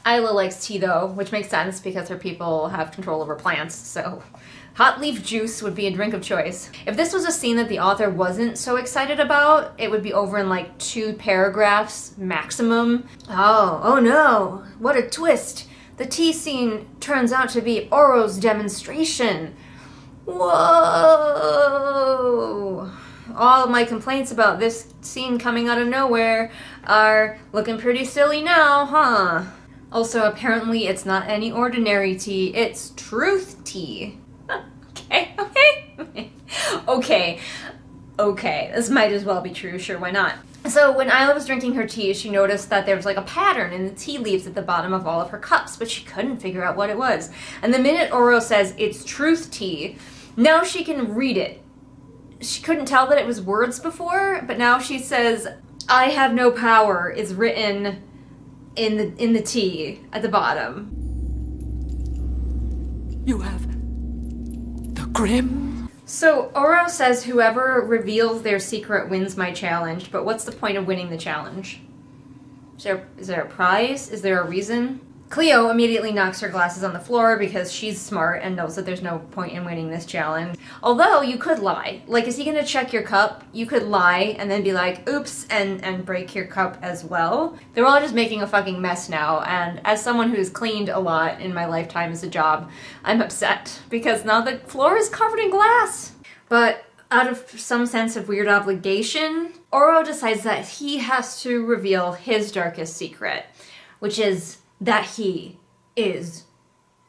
Isla likes tea though, which makes sense because her people have control over plants, so hot leaf juice would be a drink of choice. If this was a scene that the author wasn't so excited about, it would be over in like 2 paragraphs maximum. Oh no, what a twist. The tea scene turns out to be Oro's demonstration. Whoa! All of my complaints about this scene coming out of nowhere are looking pretty silly now, huh? Also, apparently it's not any ordinary tea, it's truth tea. Okay, this might as well be true, sure, why not? So when Isla was drinking her tea, she noticed that there was like a pattern in the tea leaves at the bottom of all of her cups, but she couldn't figure out what it was. And the minute Oro says it's truth tea, now she can read it. She couldn't tell that it was words before, but now she says, I have no power is written in the T at the bottom. You have the Grim? So Oro says whoever reveals their secret wins my challenge, but what's the point of winning the challenge? Is there a prize? Is there a reason? Cleo immediately knocks her glasses on the floor because she's smart and knows that there's no point in winning this challenge. Although, you could lie. Like, is he gonna check your cup? You could lie and then be like, oops, and break your cup as well. They're all just making a fucking mess now, and as someone who's cleaned a lot in my lifetime as a job, I'm upset because now the floor is covered in glass. But out of some sense of weird obligation, Oro decides that he has to reveal his darkest secret, which is that he is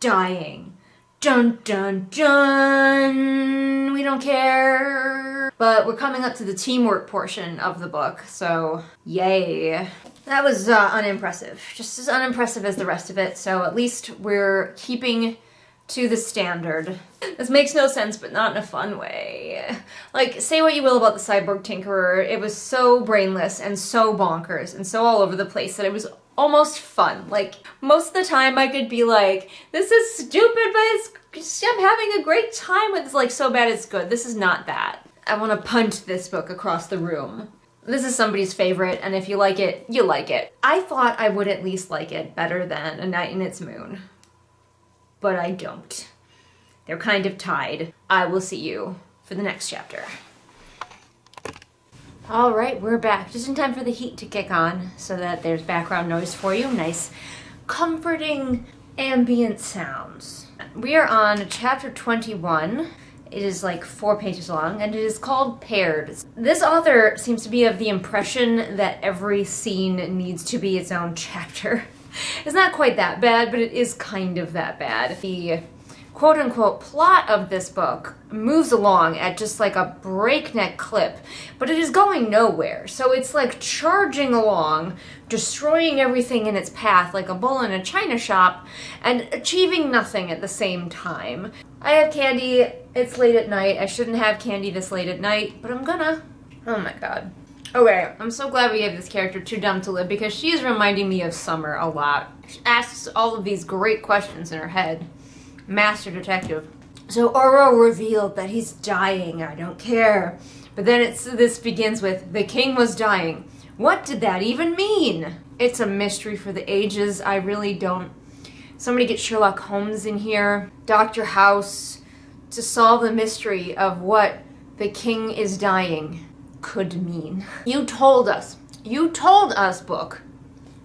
dying. Dun dun dun! We don't care. But we're coming up to the teamwork portion of the book, so yay. That was unimpressive. Just as unimpressive as the rest of it, so at least we're keeping to the standard. This makes no sense, but not in a fun way. Like, say what you will about the Cyborg Tinkerer, it was so brainless and so bonkers and so all over the place that it was almost fun. Like, most of the time I could be like, this is stupid, but I'm having a great time. It's like so bad it's good. This is not that. I want to punt this book across the room. This is somebody's favorite, and if you like it, you like it. I thought I would at least like it better than A Night in Its Moon. But I don't. They're kind of tied. I will see you for the next chapter. All right, we're back. Just in time for the heat to kick on so that there's background noise for you. Nice, comforting ambient sounds. We are on chapter 21. It is like 4 pages long, and it is called Paired. This author seems to be of the impression that every scene needs to be its own chapter. It's not quite that bad, but it is kind of that bad. The quote-unquote plot of this book moves along at just like a breakneck clip, but it is going nowhere. So it's like charging along, destroying everything in its path like a bull in a china shop, and achieving nothing at the same time. I have candy, it's late at night. I shouldn't have candy this late at night, but I'm gonna. Oh my god. Okay, I'm so glad we gave this character Too Dumb to Live because she is reminding me of Summer a lot. She asks all of these great questions in her head. Master detective. So Oro revealed that he's dying. I don't care. But then this begins with, the king was dying. What did that even mean? It's a mystery for the ages. I really don't. Somebody get Sherlock Holmes in here. Dr. House to solve the mystery of what the king is dying could mean. You told us, book,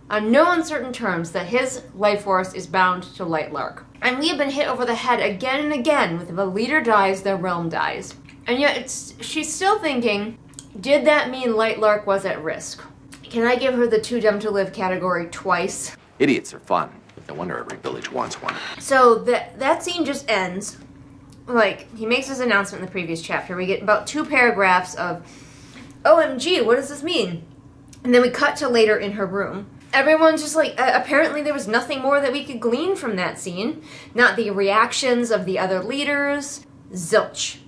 on no uncertain terms that his life force is bound to Lightlark. And we have been hit over the head again and again with if a leader dies, their realm dies. And yet she's still thinking, did that mean Lightlark was at risk? Can I give her the Too Dumb to Live category twice? Idiots are fun. No wonder every village wants one. So that scene just ends. Like, he makes his announcement in the previous chapter. We get about 2 paragraphs of, OMG, what does this mean? And then we cut to later in her room. Everyone's just like, apparently there was nothing more that we could glean from that scene. Not the reactions of the other leaders. Zilch.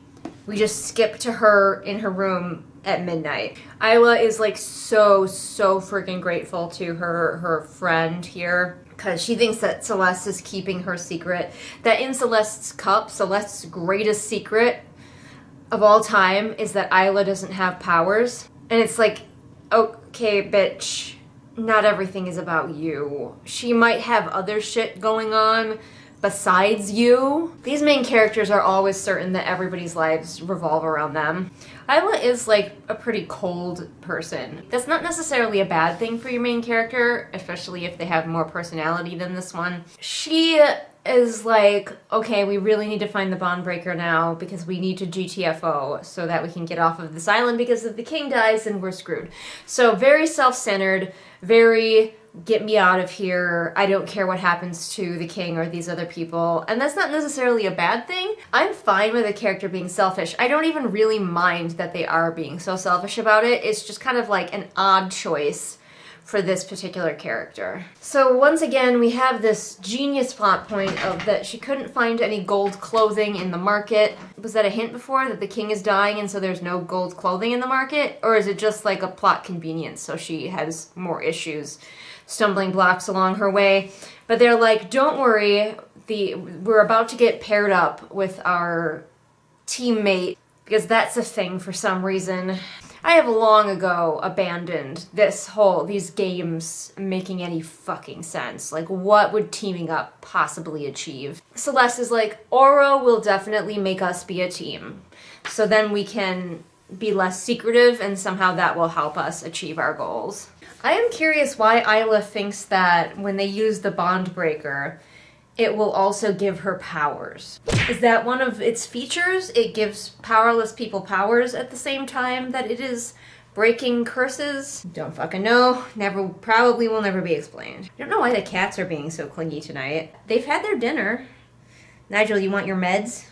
We just skip to her in her room at midnight. Isla is like so freaking grateful to her friend here because she thinks that Celeste is keeping her secret. That in Celeste's cup, Celeste's greatest secret of all time is that Isla doesn't have powers. And it's like, okay, bitch, not everything is about you. She might have other shit going on besides you. These main characters are always certain that everybody's lives revolve around them. Isla is like a pretty cold person. That's not necessarily a bad thing for your main character, especially if they have more personality than this one. She is like, okay, we really need to find the bond breaker now because we need to GTFO so that we can get off of this island because if the king dies then we're screwed. So very self-centered, very get me out of here, I don't care what happens to the king or these other people. And that's not necessarily a bad thing. I'm fine with a character being selfish. I don't even really mind that they are being so selfish about it. It's just kind of like an odd choice for this particular character. So once again, we have this genius plot point of that she couldn't find any gold clothing in the market. Was that a hint before that the king is dying and so there's no gold clothing in the market? Or is it just like a plot convenience so she has more issues, stumbling blocks along her way? But they're like, don't worry, we're about to get paired up with our teammate because that's a thing for some reason. I have long ago abandoned these games making any fucking sense. Like, what would teaming up possibly achieve? Celeste is like, Oro will definitely make us be a team. So then we can be less secretive and somehow that will help us achieve our goals. I am curious why Isla thinks that when they use the bond breaker, it will also give her powers. Is that one of its features? It gives powerless people powers at the same time that it is breaking curses? Don't fucking know. Probably will never be explained. I don't know why the cats are being so clingy tonight. They've had their dinner. Nigel, you want your meds?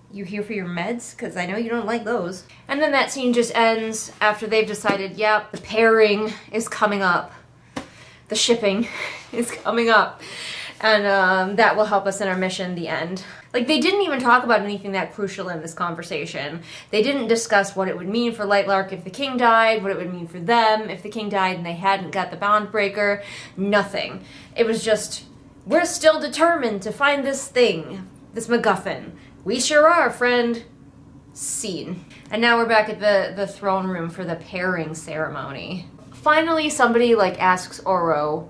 You here for your meds? Because I know you don't like those. And then that scene just ends after they've decided, yep, the pairing is coming up. The shipping is coming up. And that will help us in our mission, the end. Like, they didn't even talk about anything that crucial in this conversation. They didn't discuss what it would mean for Lightlark if the king died, what it would mean for them if the king died and they hadn't got the bond breaker. Nothing. It was just, we're still determined to find this thing, this MacGuffin. We sure are, friend. Scene. And now we're back at the throne room for the pairing ceremony. Finally, somebody, like, asks Oro,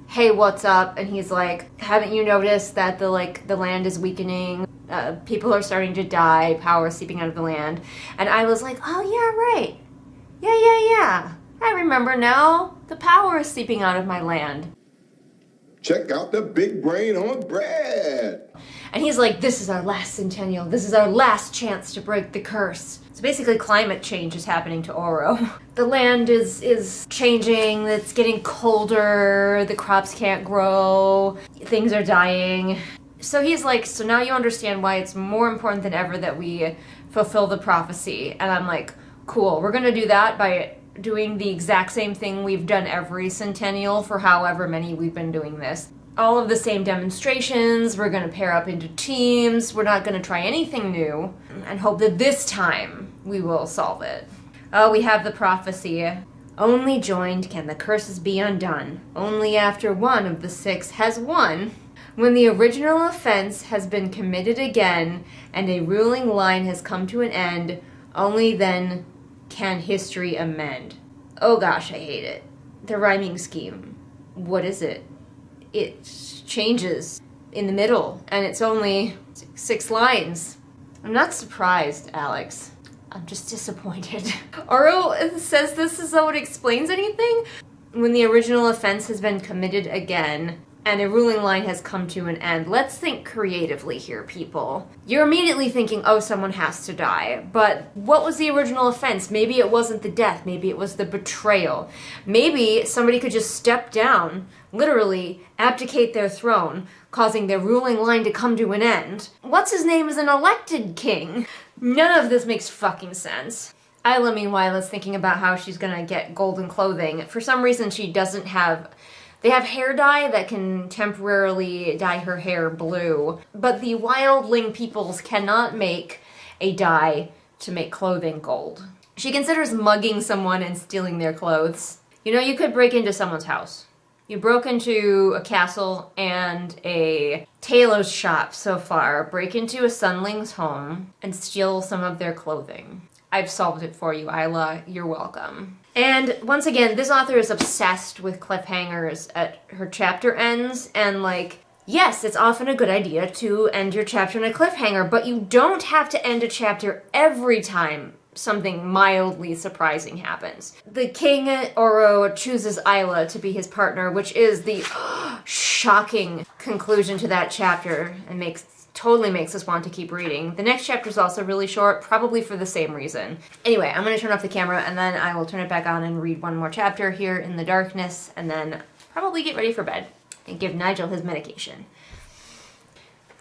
hey, what's up? And he's like, haven't you noticed that the land is weakening? People are starting to die, power is seeping out of the land. And Isla's like, oh yeah, right. Yeah. I remember now. The power is seeping out of my land. Check out the big brain on bread. And he's like, this is our last centennial. This is our last chance to break the curse. So basically climate change is happening to Oro. The land is changing, it's getting colder, the crops can't grow, things are dying. So he's like, so now you understand why it's more important than ever that we fulfill the prophecy. And I'm like, cool, we're gonna do that by doing the exact same thing we've done every centennial for however many we've been doing this. All of the same demonstrations, we're gonna pair up into teams, we're not gonna try anything new, and hope that this time we will solve it. Oh, we have the prophecy. Only joined can the curses be undone. Only after one of the six has won. When the original offense has been committed again, and a ruling line has come to an end, only then can history amend. Oh gosh, I hate it. The rhyming scheme. What is it? It changes in the middle, and it's only 6 lines. I'm not surprised, Alex. I'm just disappointed. Oro says this as though it explains anything. When the original offense has been committed again, and a ruling line has come to an end. Let's think creatively here, people. You're immediately thinking, oh, someone has to die. But what was the original offense? Maybe it wasn't the death. Maybe it was the betrayal. Maybe somebody could just step down, literally abdicate their throne, causing their ruling line to come to an end. What's his name is an elected king. None of this makes fucking sense. Isla, meanwhile, is thinking about how she's gonna get golden clothing. For some reason, she doesn't have... They have hair dye that can temporarily dye her hair blue, but the wildling peoples cannot make a dye to make clothing gold. She considers mugging someone and stealing their clothes. You know, you could break into someone's house. You broke into a castle and a tailor's shop so far, break into a sunling's home, and steal some of their clothing. I've solved it for you, Isla. You're welcome. And once again, this author is obsessed with cliffhangers at her chapter ends, and like, yes, it's often a good idea to end your chapter in a cliffhanger, but you don't have to end a chapter every time something mildly surprising happens. The king, Oro, chooses Isla to be his partner, which is the shocking conclusion to that chapter, and totally makes us want to keep reading. The next chapter is also really short, probably for the same reason. Anyway, I'm going to turn off the camera and then I will turn it back on and read one more chapter here in the darkness and then probably get ready for bed and give Nigel his medication.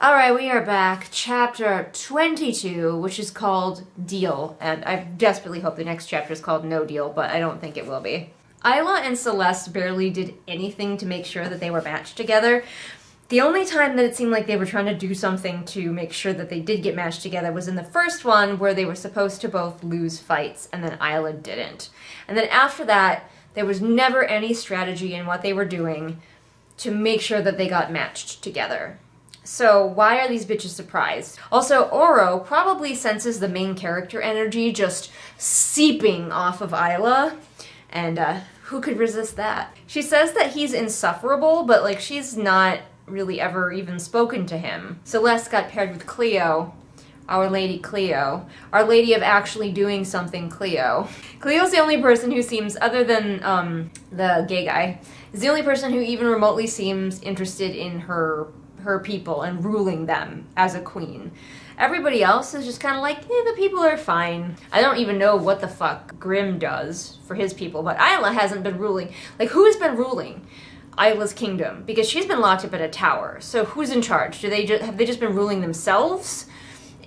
Alright, we are back. Chapter 22, which is called Deal, and I desperately hope the next chapter is called No Deal, but I don't think it will be. Isla and Celeste barely did anything to make sure that they were matched together. The only time that it seemed like they were trying to do something to make sure that they did get matched together was in the first one, where they were supposed to both lose fights, and then Isla didn't. And then after that, there was never any strategy in what they were doing to make sure that they got matched together. So why are these bitches surprised? Also, Oro probably senses the main character energy just seeping off of Isla, and who could resist that? She says that he's insufferable, but like she's not really ever even spoken to him. Celeste got paired with Cleo, Our Lady Cleo, Our Lady of actually doing something Cleo. Cleo's the only person who seems, other than the gay guy, is the only person who even remotely seems interested in her people and ruling them as a queen. Everybody else is just kind of like, the people are fine. I don't even know what the fuck Grimm does for his people, but Isla hasn't been ruling. Like, who has been ruling Isla's kingdom? Because she's been locked up at a tower. So who's in charge? Have they just been ruling themselves?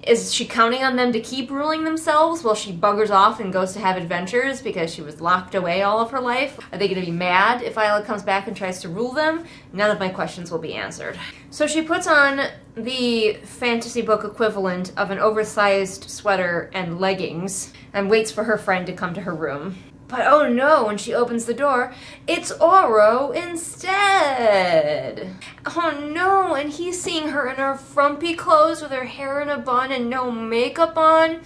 Is she counting on them to keep ruling themselves while she buggers off and goes to have adventures because she was locked away all of her life? Are they going to be mad if Isla comes back and tries to rule them? None of my questions will be answered. So she puts on the fantasy book equivalent of an oversized sweater and leggings and waits for her friend to come to her room. But oh no, when she opens the door, it's Oro instead! Oh no, and he's seeing her in her frumpy clothes with her hair in a bun and no makeup on.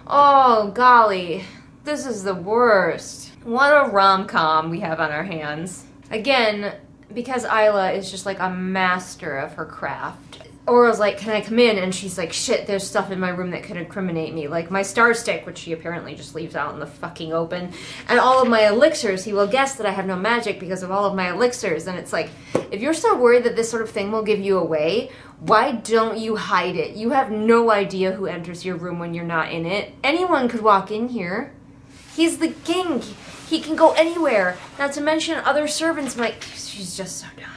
Oh golly, this is the worst. What a rom-com we have on our hands. Again, because Isla is just like a master of her craft. Oro's like, can I come in? And she's like, shit, there's stuff in my room that could incriminate me. Like my star stick, which she apparently just leaves out in the fucking open. And all of my elixirs. He will guess that I have no magic because of all of my elixirs. And it's like, if you're so worried that this sort of thing will give you away, why don't you hide it? You have no idea who enters your room when you're not in it. Anyone could walk in here. He's the king. He can go anywhere. Not to mention other servants might... She's just so dumb.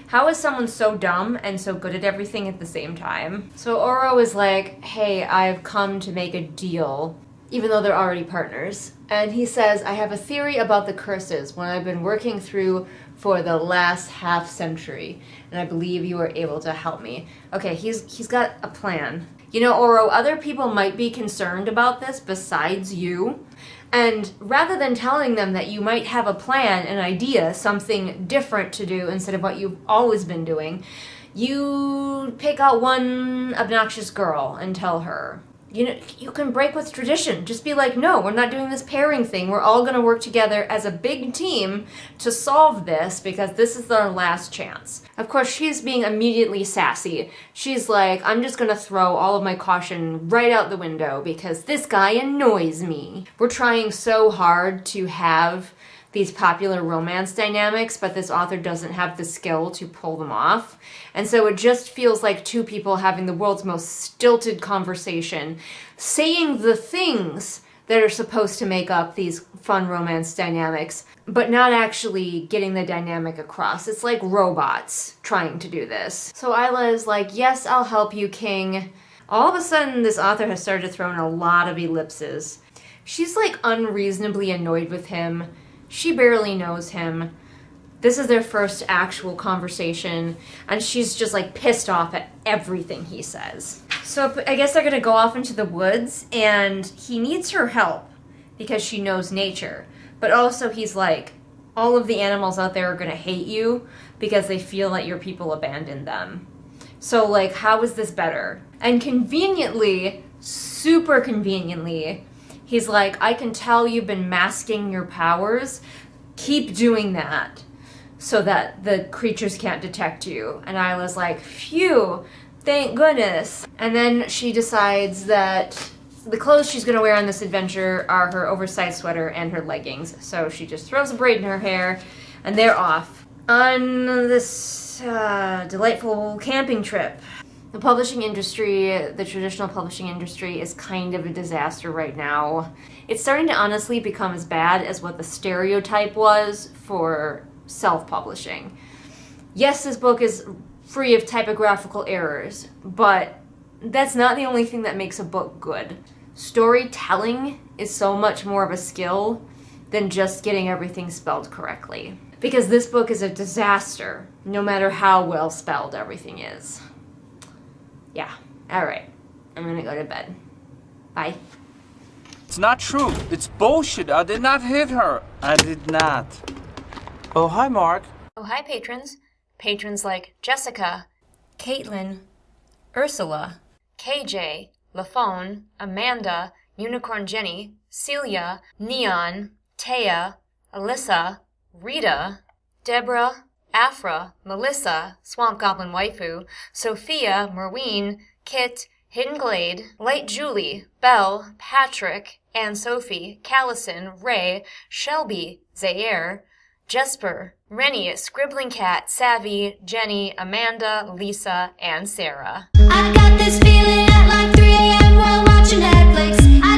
How is someone so dumb and so good at everything at the same time? So Oro is like, hey, I've come to make a deal, even though they're already partners. And he says, I have a theory about the curses, one I've been working through for the last half century, and I believe you are able to help me. Okay, he's got a plan. You know, Oro, other people might be concerned about this besides you. And rather than telling them that you might have a plan, an idea, something different to do instead of what you've always been doing, you pick out one obnoxious girl and tell her. You know, you can break with tradition. Just be like, no, we're not doing this pairing thing. We're all going to work together as a big team to solve this because this is our last chance. Of course, she's being immediately sassy. She's like, I'm just going to throw all of my caution right out the window because this guy annoys me. We're trying so hard to have these popular romance dynamics, but this author doesn't have the skill to pull them off. And so it just feels like two people having the world's most stilted conversation, saying the things that are supposed to make up these fun romance dynamics, but not actually getting the dynamic across. It's like robots trying to do this. So Isla is like, yes, I'll help you, king. All of a sudden, this author has started to throw in a lot of ellipses. She's like unreasonably annoyed with him. She barely knows him. This is their first actual conversation, and she's just like pissed off at everything he says. So I guess they're gonna go off into the woods, and he needs her help because she knows nature. But also he's like, all of the animals out there are gonna hate you because they feel that your people abandoned them. So like, how is this better? And conveniently, super conveniently, he's like, I can tell you've been masking your powers. Keep doing that so that the creatures can't detect you. And Isla's like, phew, thank goodness. And then she decides that the clothes she's gonna wear on this adventure are her oversized sweater and her leggings. So she just throws a braid in her hair and they're off on this delightful camping trip. The publishing industry, the traditional publishing industry, is kind of a disaster right now. It's starting to honestly become as bad as what the stereotype was for self-publishing. Yes, this book is free of typographical errors, but that's not the only thing that makes a book good. Storytelling is so much more of a skill than just getting everything spelled correctly. Because this book is a disaster, no matter how well spelled everything is. Yeah, alright. I'm gonna go to bed. Bye. It's not true. It's bullshit. I did not hit her. I did not. Oh, hi, Mark. Oh, hi, patrons. Patrons like Jessica, Caitlin, Ursula, KJ, LaFone, Amanda, Unicorn Jenny, Celia, Neon, Taya, Alyssa, Rita, Deborah, Afra, Melissa, Swamp Goblin Waifu, Sophia, Merween, Kit, Hidden Glade, Light Julie, Belle, Patrick, Anne Sophie, Callison, Ray, Shelby, Zaire, Jesper, Rennie, Scribbling Cat, Savvy, Jenny, Amanda, Lisa, and Sarah. I got this feeling at like 3 a.m. while watching Netflix.